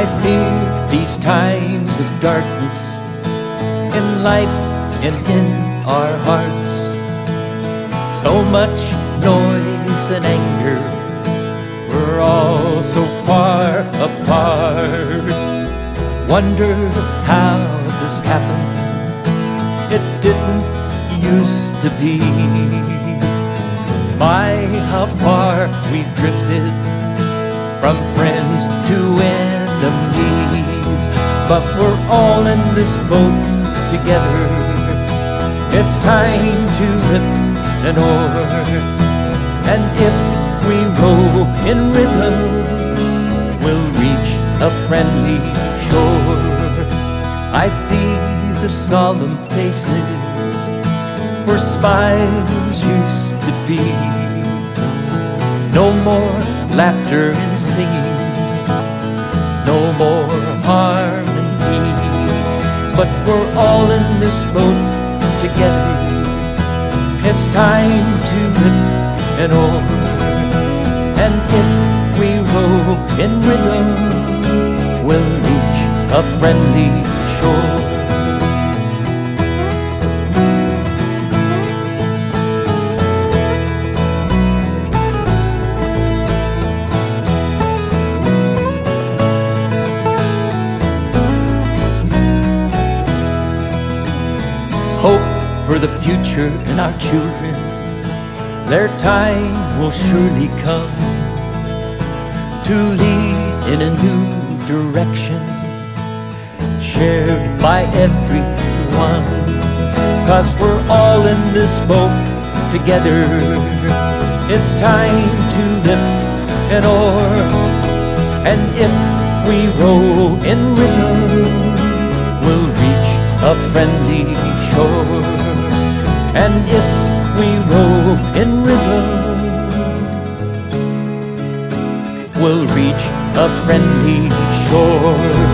I fear these times of darkness in life and in our hearts. So much noise and anger, we're all so far apart. Wonder how this happened, it didn't used to be. My, how far we've drifted from friends to enemies. But we're all in this boat together. It's time to lift an oar, and if we row in rhythm, we'll reach a friendly shore. I see the solemn faces where smiles used to be. No more laughter and singing, no more harmony. But we're all in this boat together. It's time to lift an oar, and if we row in rhythm, we'll reach a friendly shore. Hope for the future and our children. Their time will surely come to lead in a new direction, shared by everyone. 'Cause we're all in this boat together. It's time to lift an oar, and if we row in rhythm, we'll reach a friendly shore. And if we row in rhythm, we'll reach a friendly shore.